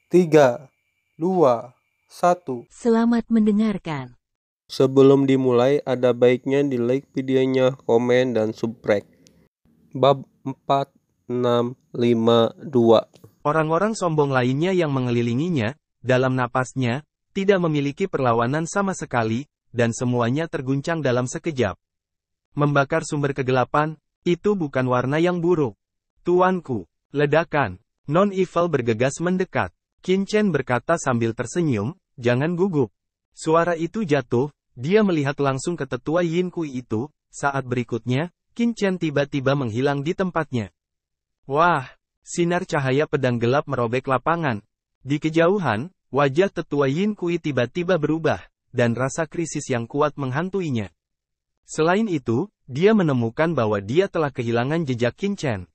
3, 2, 1. Selamat mendengarkan. Sebelum dimulai, ada baiknya di like videonya, komen, dan subscribe. Bab 4, 6, 5, 2. Orang-orang sombong lainnya yang mengelilinginya, dalam napasnya, tidak memiliki perlawanan sama sekali, dan semuanya terguncang dalam sekejap. Membakar sumber kegelapan, itu bukan warna yang buruk. Tuanku, ledakan. Non-evil bergegas mendekat. Qin Chen berkata sambil tersenyum, jangan gugup. Suara itu jatuh, dia melihat langsung ke tetua Yin Kui itu, saat berikutnya, Qin Chen tiba-tiba menghilang di tempatnya. Wah, sinar cahaya pedang gelap merobek lapangan. Di kejauhan, wajah tetua Yin Kui tiba-tiba berubah, dan rasa krisis yang kuat menghantuinya. Selain itu, dia menemukan bahwa dia telah kehilangan jejak Qin Chen.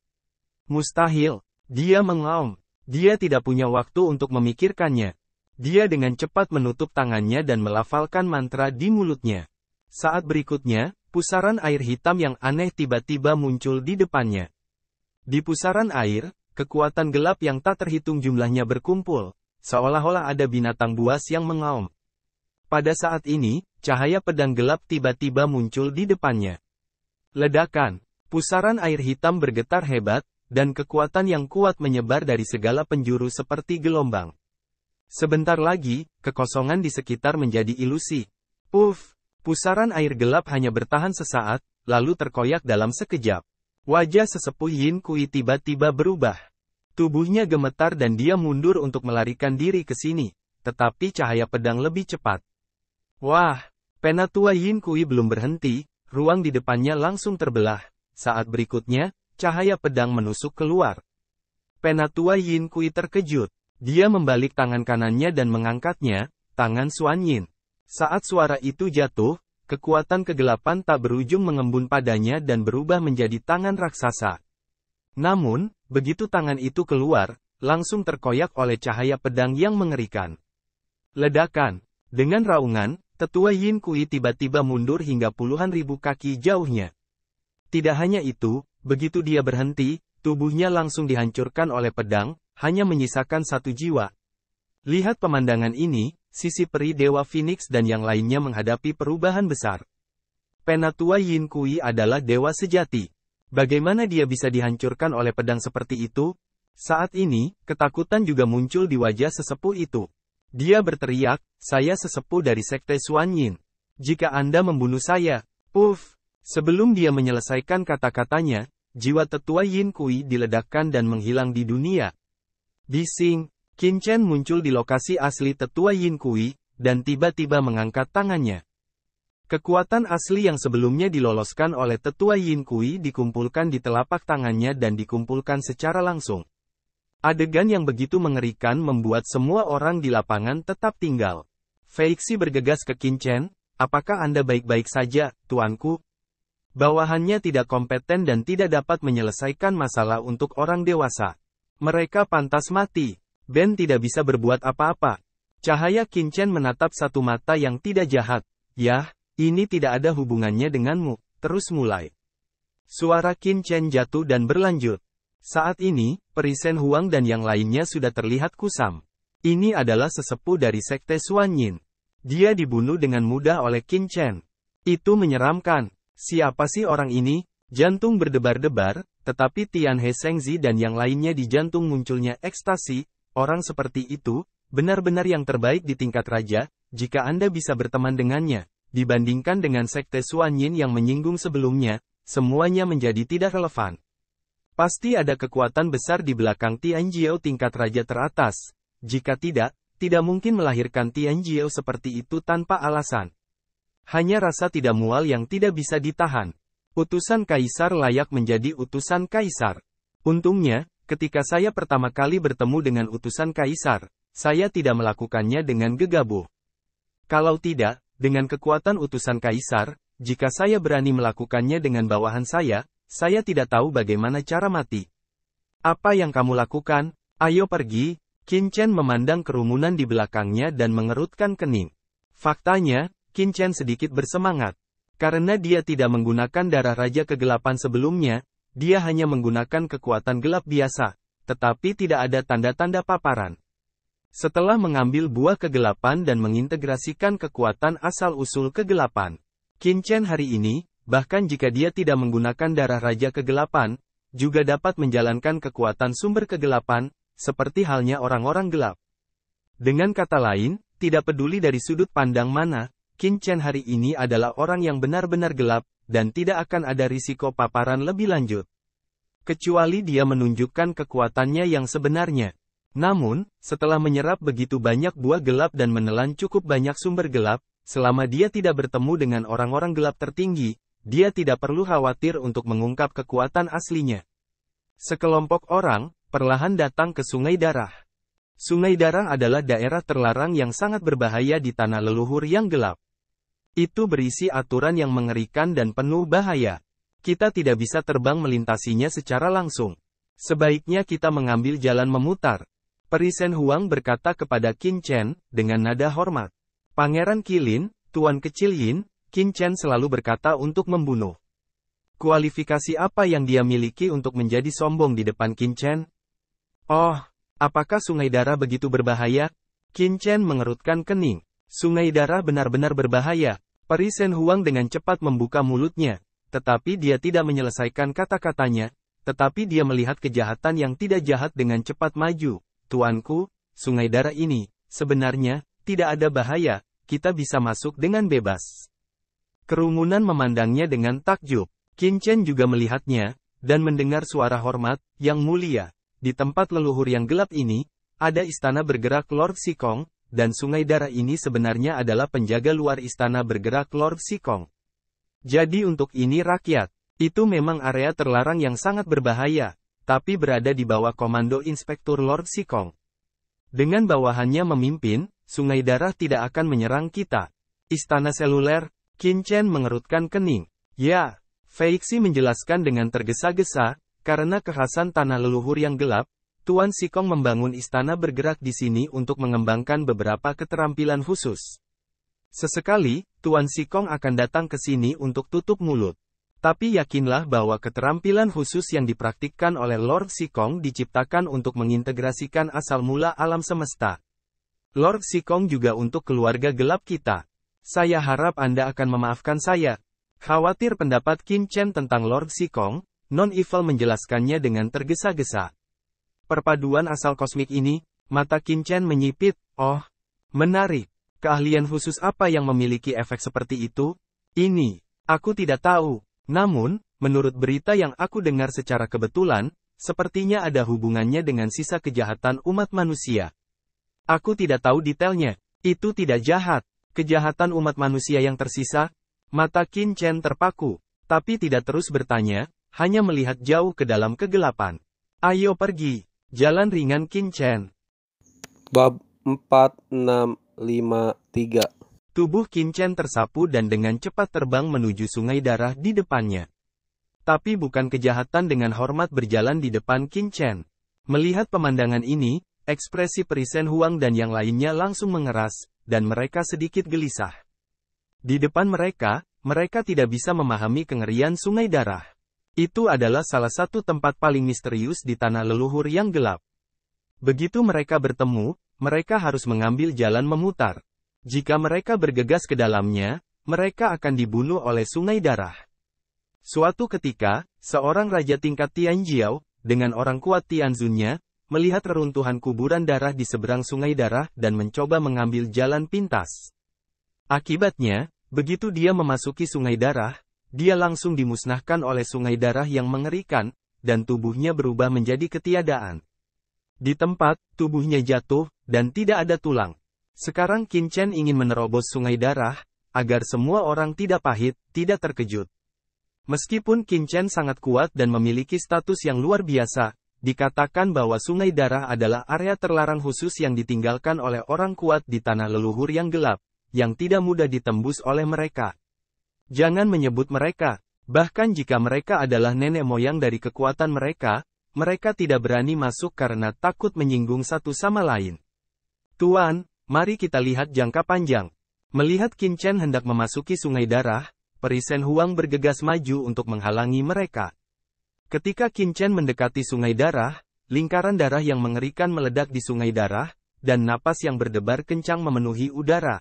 Mustahil, dia mengaum. Dia tidak punya waktu untuk memikirkannya. Dia dengan cepat menutup tangannya dan melafalkan mantra di mulutnya. Saat berikutnya, pusaran air hitam yang aneh tiba-tiba muncul di depannya. Di pusaran air, kekuatan gelap yang tak terhitung jumlahnya berkumpul, seolah-olah ada binatang buas yang mengaum. Pada saat ini, cahaya pedang gelap tiba-tiba muncul di depannya. Ledakan, pusaran air hitam bergetar hebat, dan kekuatan yang kuat menyebar dari segala penjuru seperti gelombang. Sebentar lagi, kekosongan di sekitar menjadi ilusi. Puff, pusaran air gelap hanya bertahan sesaat, lalu terkoyak dalam sekejap. Wajah sesepuh Yin Kui tiba-tiba berubah. Tubuhnya gemetar dan dia mundur untuk melarikan diri ke sini, tetapi cahaya pedang lebih cepat. Wah, penatua Yin Kui belum berhenti, ruang di depannya langsung terbelah. Saat berikutnya, cahaya pedang menusuk keluar. Penatua Yin Kui terkejut. Dia membalik tangan kanannya dan mengangkatnya, tangan Xuan Yin. Saat suara itu jatuh, kekuatan kegelapan tak berujung mengembun padanya dan berubah menjadi tangan raksasa. Namun, begitu tangan itu keluar, langsung terkoyak oleh cahaya pedang yang mengerikan. Ledakan. Dengan raungan, tetua Yin Kui tiba-tiba mundur hingga puluhan ribu kaki jauhnya. Tidak hanya itu, begitu dia berhenti, tubuhnya langsung dihancurkan oleh pedang, hanya menyisakan satu jiwa. Lihat pemandangan ini, sisi peri Dewa Phoenix dan yang lainnya menghadapi perubahan besar. Penatua Yin Kui adalah dewa sejati. Bagaimana dia bisa dihancurkan oleh pedang seperti itu? Saat ini, ketakutan juga muncul di wajah sesepuh itu. Dia berteriak, saya sesepuh dari sekte Xuan Yin. Jika Anda membunuh saya, puff. Sebelum dia menyelesaikan kata-katanya, jiwa tetua Yin Kui diledakkan dan menghilang di dunia. Bising, Qin Chen muncul di lokasi asli tetua Yin Kui, dan tiba-tiba mengangkat tangannya. Kekuatan asli yang sebelumnya diloloskan oleh tetua Yin Kui dikumpulkan di telapak tangannya dan dikumpulkan secara langsung. Adegan yang begitu mengerikan membuat semua orang di lapangan tetap tinggal. Feixi bergegas ke Qin Chen, apakah Anda baik-baik saja, tuanku? Bawahannya tidak kompeten dan tidak dapat menyelesaikan masalah untuk orang dewasa. Mereka pantas mati. Ben tidak bisa berbuat apa-apa. Cahaya Qin Chen menatap satu mata yang tidak jahat. Yah, ini tidak ada hubungannya denganmu. Terus mulai. Suara Qin Chen jatuh dan berlanjut. Saat ini, peri Shen Huang dan yang lainnya sudah terlihat kusam. Ini adalah sesepuh dari sekte Xuan Yin. Dia dibunuh dengan mudah oleh Qin Chen. Itu menyeramkan. Siapa sih orang ini? Jantung berdebar-debar, tetapi Tian He Shengzi dan yang lainnya di jantung munculnya ekstasi. Orang seperti itu, benar-benar yang terbaik di tingkat raja, jika Anda bisa berteman dengannya. Dibandingkan dengan sekte Xuan Yin yang menyinggung sebelumnya, semuanya menjadi tidak relevan. Pasti ada kekuatan besar di belakang Tianjiao tingkat raja teratas. Jika tidak, tidak mungkin melahirkan Tianjiao seperti itu tanpa alasan. Hanya rasa tidak mual yang tidak bisa ditahan. Utusan kaisar layak menjadi utusan kaisar. Untungnya, ketika saya pertama kali bertemu dengan utusan kaisar, saya tidak melakukannya dengan gegabah. Kalau tidak, dengan kekuatan utusan kaisar, jika saya berani melakukannya dengan bawahan saya tidak tahu bagaimana cara mati. Apa yang kamu lakukan? Ayo pergi. Qin Chen memandang kerumunan di belakangnya dan mengerutkan kening. Faktanya, Qin Chen sedikit bersemangat. Karena dia tidak menggunakan darah Raja Kegelapan sebelumnya, dia hanya menggunakan kekuatan gelap biasa, tetapi tidak ada tanda-tanda paparan. Setelah mengambil buah kegelapan dan mengintegrasikan kekuatan asal-usul kegelapan, Qin Chen hari ini, bahkan jika dia tidak menggunakan darah Raja Kegelapan, juga dapat menjalankan kekuatan sumber kegelapan, seperti halnya orang-orang gelap. Dengan kata lain, tidak peduli dari sudut pandang mana, Qin Chen hari ini adalah orang yang benar-benar gelap, dan tidak akan ada risiko paparan lebih lanjut. Kecuali dia menunjukkan kekuatannya yang sebenarnya. Namun, setelah menyerap begitu banyak buah gelap dan menelan cukup banyak sumber gelap, selama dia tidak bertemu dengan orang-orang gelap tertinggi, dia tidak perlu khawatir untuk mengungkap kekuatan aslinya. Sekelompok orang, perlahan datang ke Sungai Darah. Sungai Darah adalah daerah terlarang yang sangat berbahaya di tanah leluhur yang gelap. Itu berisi aturan yang mengerikan dan penuh bahaya. Kita tidak bisa terbang melintasinya secara langsung. Sebaiknya kita mengambil jalan memutar. Peri Shen Huang berkata kepada Qin Chen, dengan nada hormat. Pangeran Qilin, Tuan Kecil Yin, Qin Chen selalu berkata untuk membunuh. Kualifikasi apa yang dia miliki untuk menjadi sombong di depan Qin Chen? Oh, apakah Sungai Darah begitu berbahaya? Qin Chen mengerutkan kening. Sungai Darah benar-benar berbahaya. Peri Shen Huang dengan cepat membuka mulutnya, tetapi dia tidak menyelesaikan kata-katanya, tetapi dia melihat kejahatan yang tidak jahat dengan cepat maju. Tuanku, Sungai Darah ini, sebenarnya, tidak ada bahaya, kita bisa masuk dengan bebas. Kerumunan memandangnya dengan takjub. Qin Chen juga melihatnya, dan mendengar suara hormat, yang mulia. Di tempat leluhur yang gelap ini, ada istana bergerak Lord Sikong, dan Sungai Darah ini sebenarnya adalah penjaga luar istana bergerak Lord Sikong. Jadi untuk ini rakyat, itu memang area terlarang yang sangat berbahaya, tapi berada di bawah komando Inspektur Lord Sikong. Dengan bawahannya memimpin, Sungai Darah tidak akan menyerang kita. Istana seluler, Qin Chen mengerutkan kening. Ya, Feixi menjelaskan dengan tergesa-gesa, karena kekhasan tanah leluhur yang gelap, Tuan Sikong membangun istana bergerak di sini untuk mengembangkan beberapa keterampilan khusus. Sesekali, Tuan Sikong akan datang ke sini untuk tutup mulut. Tapi yakinlah bahwa keterampilan khusus yang dipraktikkan oleh Lord Sikong diciptakan untuk mengintegrasikan asal mula alam semesta. Lord Sikong juga untuk keluarga gelap kita. Saya harap Anda akan memaafkan saya. Khawatir pendapat Qin Chen tentang Lord Sikong, Non-Evil menjelaskannya dengan tergesa-gesa. Perpaduan asal kosmik ini, mata Qin Chen menyipit, oh, menarik. Keahlian khusus apa yang memiliki efek seperti itu? Ini, aku tidak tahu. Namun, menurut berita yang aku dengar secara kebetulan, sepertinya ada hubungannya dengan sisa kejahatan umat manusia. Aku tidak tahu detailnya. Itu tidak jahat. Kejahatan umat manusia yang tersisa? Mata Qin Chen terpaku, tapi tidak terus bertanya, hanya melihat jauh ke dalam kegelapan. Ayo pergi. Jalan ringan Qin Chen. Bab 4653. Tubuh Qin Chen tersapu dan dengan cepat terbang menuju Sungai Darah di depannya. Tapi bukan kejahatan dengan hormat berjalan di depan Qin Chen. Melihat pemandangan ini, ekspresi Peri Shen Huang dan yang lainnya langsung mengeras, dan mereka sedikit gelisah. Di depan mereka tidak bisa memahami kengerian Sungai Darah. Itu adalah salah satu tempat paling misterius di tanah leluhur yang gelap. Begitu mereka bertemu, mereka harus mengambil jalan memutar. Jika mereka bergegas ke dalamnya, mereka akan dibunuh oleh Sungai Darah. Suatu ketika, seorang raja tingkat Tianjiao, dengan orang kuat Tianzunnya, melihat reruntuhan kuburan darah di seberang Sungai Darah dan mencoba mengambil jalan pintas. Akibatnya, begitu dia memasuki Sungai Darah, dia langsung dimusnahkan oleh Sungai Darah yang mengerikan, dan tubuhnya berubah menjadi ketiadaan. Di tempat, tubuhnya jatuh, dan tidak ada tulang. Sekarang Qin Chen ingin menerobos Sungai Darah, agar semua orang tidak pahit, tidak terkejut. Meskipun Qin Chen sangat kuat dan memiliki status yang luar biasa, dikatakan bahwa Sungai Darah adalah area terlarang khusus yang ditinggalkan oleh orang kuat di tanah leluhur yang gelap, yang tidak mudah ditembus oleh mereka. Jangan menyebut mereka, bahkan jika mereka adalah nenek moyang dari kekuatan mereka, mereka tidak berani masuk karena takut menyinggung satu sama lain. Tuan, mari kita lihat jangka panjang. Melihat Qin Chen hendak memasuki Sungai Darah, Peri Shen Huang bergegas maju untuk menghalangi mereka. Ketika Qin Chen mendekati Sungai Darah, lingkaran darah yang mengerikan meledak di Sungai Darah, dan napas yang berdebar kencang memenuhi udara.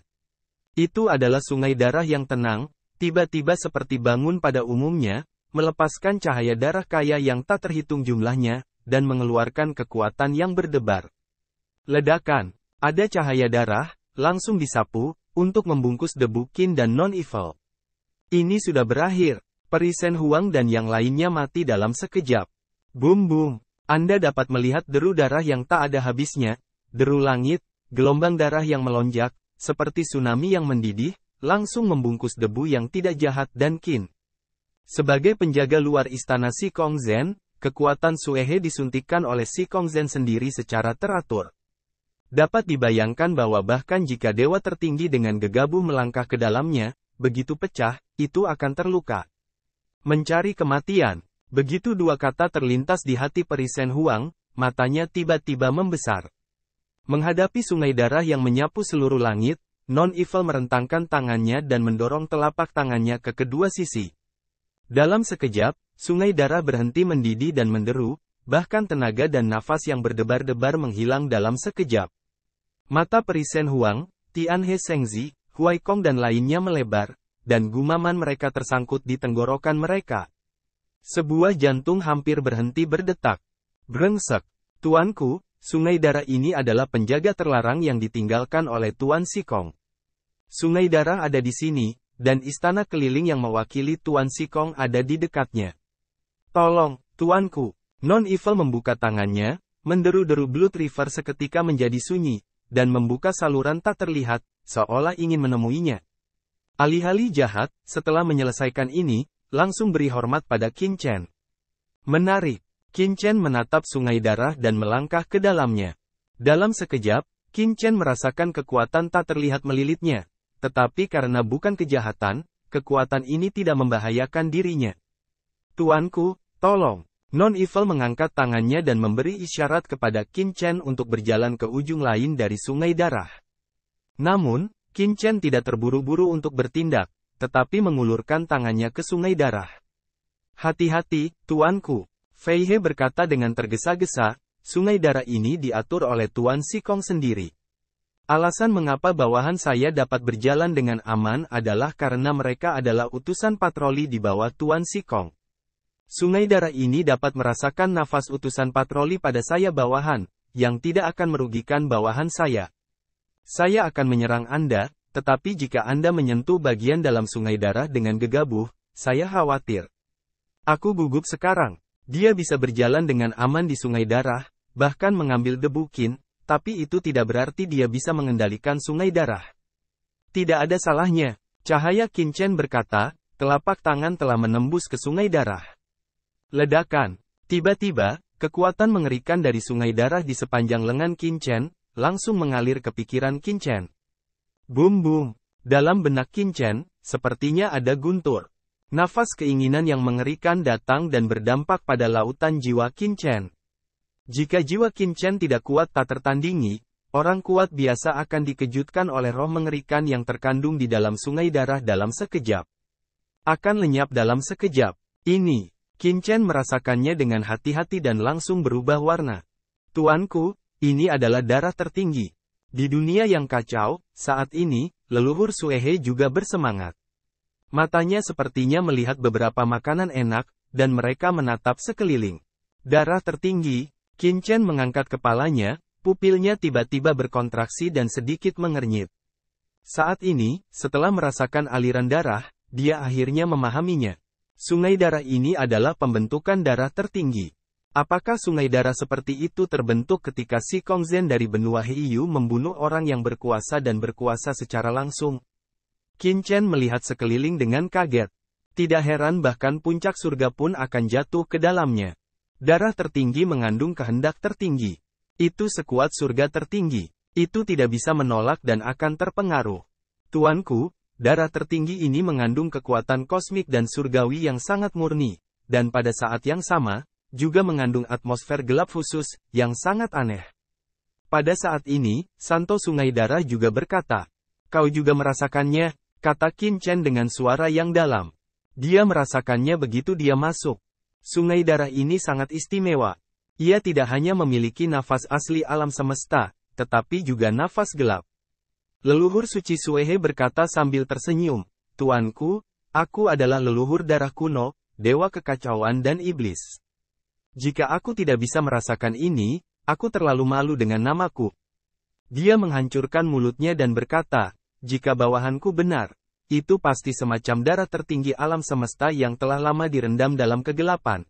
Itu adalah sungai darah yang tenang, tiba-tiba seperti bangun pada umumnya, melepaskan cahaya darah kaya yang tak terhitung jumlahnya, dan mengeluarkan kekuatan yang berdebar. Ledakan, ada cahaya darah, langsung disapu, untuk membungkus debu Qin dan non-evil. Ini sudah berakhir. Peri Shen Huang dan yang lainnya mati dalam sekejap. Boom boom. Anda dapat melihat deru darah yang tak ada habisnya, deru langit, gelombang darah yang melonjak, seperti tsunami yang mendidih, langsung membungkus debu yang tidak jahat dan Qin. Sebagai penjaga luar istana Si Kongzhen, kekuatan Suehe disuntikkan oleh Si Kongzhen sendiri secara teratur. Dapat dibayangkan bahwa bahkan jika dewa tertinggi dengan gegabah melangkah ke dalamnya, begitu pecah, itu akan terluka. Mencari kematian. Begitu dua kata terlintas di hati Peri Shen Huang, matanya tiba-tiba membesar. Menghadapi sungai darah yang menyapu seluruh langit, non-evil merentangkan tangannya dan mendorong telapak tangannya ke kedua sisi. Dalam sekejap, sungai darah berhenti mendidih dan menderu, bahkan tenaga dan nafas yang berdebar-debar menghilang dalam sekejap. Mata Peri Shen Huang, Tianhe Shengzi, Huai Kong dan lainnya melebar, dan gumaman mereka tersangkut di tenggorokan mereka. Sebuah jantung hampir berhenti berdetak. Brengsek. Tuanku, sungai darah ini adalah penjaga terlarang yang ditinggalkan oleh Tuan Sikong. Sungai darah ada di sini, dan istana keliling yang mewakili Tuan Sikong ada di dekatnya. Tolong, tuanku. Non-evil membuka tangannya, menderu-deru Blood River seketika menjadi sunyi, dan membuka saluran tak terlihat, seolah ingin menemuinya. Alih-alih jahat, setelah menyelesaikan ini, langsung beri hormat pada Qin Chen. Menarik. Qin Chen menatap sungai darah dan melangkah ke dalamnya. Dalam sekejap, Qin Chen merasakan kekuatan tak terlihat melilitnya. Tetapi karena bukan kejahatan, kekuatan ini tidak membahayakan dirinya. Tuanku, tolong. Non-evil mengangkat tangannya dan memberi isyarat kepada Qin Chen untuk berjalan ke ujung lain dari sungai darah. Namun, Qin Chen tidak terburu-buru untuk bertindak, tetapi mengulurkan tangannya ke sungai darah. Hati-hati, tuanku. Fei He berkata dengan tergesa-gesa, sungai darah ini diatur oleh Tuan Sikong sendiri. Alasan mengapa bawahan saya dapat berjalan dengan aman adalah karena mereka adalah utusan patroli di bawah Tuan Sikong. Sungai darah ini dapat merasakan nafas utusan patroli pada saya bawahan, yang tidak akan merugikan bawahan saya. Saya akan menyerang Anda, tetapi jika Anda menyentuh bagian dalam sungai darah dengan gegabah, saya khawatir. Aku gugup sekarang. Dia bisa berjalan dengan aman di sungai darah, bahkan mengambil debu Qin, tapi itu tidak berarti dia bisa mengendalikan sungai darah. Tidak ada salahnya, cahaya Qin Chen berkata, telapak tangan telah menembus ke sungai darah. Ledakan. Tiba-tiba, kekuatan mengerikan dari sungai darah di sepanjang lengan Qin Chen, langsung mengalir ke pikiran Qin Chen. Boom boom. Dalam benak Qin Chen, sepertinya ada guntur. Nafas keinginan yang mengerikan datang dan berdampak pada lautan jiwa Qin Chen. Jika jiwa Qin Chen tidak kuat tak tertandingi, orang kuat biasa akan dikejutkan oleh roh mengerikan yang terkandung di dalam sungai darah dalam sekejap. Akan lenyap dalam sekejap. Ini. Qin Chen merasakannya dengan hati-hati dan langsung berubah warna. Tuanku, ini adalah darah tertinggi. Di dunia yang kacau, saat ini, leluhur Suehe juga bersemangat. Matanya sepertinya melihat beberapa makanan enak, dan mereka menatap sekeliling. Darah tertinggi, Qin Chen mengangkat kepalanya, pupilnya tiba-tiba berkontraksi dan sedikit mengernyit. Saat ini, setelah merasakan aliran darah, dia akhirnya memahaminya. Sungai darah ini adalah pembentukan darah tertinggi. Apakah sungai darah seperti itu terbentuk ketika Si Kongzhen dari benua Heiyu membunuh orang yang berkuasa dan berkuasa secara langsung? Qin Chen melihat sekeliling dengan kaget. Tidak heran bahkan puncak surga pun akan jatuh ke dalamnya. Darah tertinggi mengandung kehendak tertinggi. Itu sekuat surga tertinggi. Itu tidak bisa menolak dan akan terpengaruh. Tuanku, darah tertinggi ini mengandung kekuatan kosmik dan surgawi yang sangat murni, dan pada saat yang sama, juga mengandung atmosfer gelap khusus, yang sangat aneh. Pada saat ini, Santo Sungai Darah juga berkata, "Kau juga merasakannya," kata Qin Chen dengan suara yang dalam. Dia merasakannya begitu dia masuk. Sungai darah ini sangat istimewa. Ia tidak hanya memiliki nafas asli alam semesta, tetapi juga nafas gelap. Leluhur suci Suehe berkata sambil tersenyum, "Tuanku, aku adalah leluhur darah kuno, dewa kekacauan dan iblis. Jika aku tidak bisa merasakan ini, aku terlalu malu dengan namaku." Dia menghancurkan mulutnya dan berkata, "Jika bawahanku benar, itu pasti semacam darah tertinggi alam semesta yang telah lama direndam dalam kegelapan."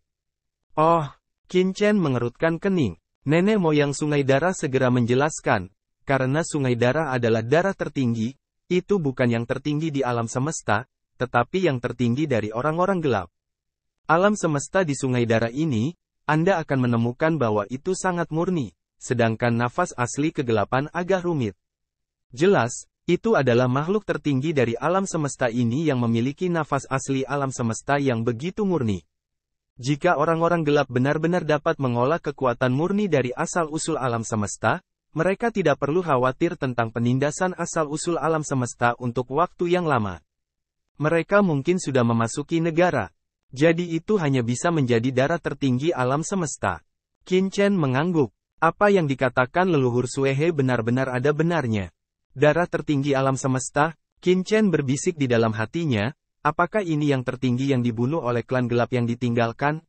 Oh, Qin Chen mengerutkan kening. Nenek moyang sungai darah segera menjelaskan, karena sungai darah adalah darah tertinggi, itu bukan yang tertinggi di alam semesta, tetapi yang tertinggi dari orang-orang gelap. Alam semesta di sungai darah ini, Anda akan menemukan bahwa itu sangat murni, sedangkan nafas asli kegelapan agak rumit. Jelas, itu adalah makhluk tertinggi dari alam semesta ini yang memiliki nafas asli alam semesta yang begitu murni. Jika orang-orang gelap benar-benar dapat mengolah kekuatan murni dari asal-usul alam semesta, mereka tidak perlu khawatir tentang penindasan asal-usul alam semesta untuk waktu yang lama. Mereka mungkin sudah memasuki negara. Jadi itu hanya bisa menjadi darah tertinggi alam semesta. Qin Chen mengangguk. Apa yang dikatakan leluhur Suehe benar-benar ada benarnya. Darah tertinggi alam semesta, Qin Chen berbisik di dalam hatinya, apakah ini yang tertinggi yang dibunuh oleh klan gelap yang ditinggalkan?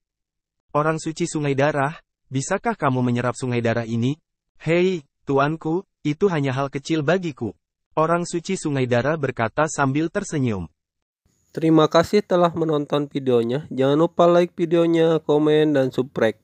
Orang suci sungai darah, bisakah kamu menyerap sungai darah ini? Hei, tuanku, itu hanya hal kecil bagiku. Orang suci sungai darah berkata sambil tersenyum. Terima kasih telah menonton videonya. Jangan lupa like videonya, komen, dan subscribe.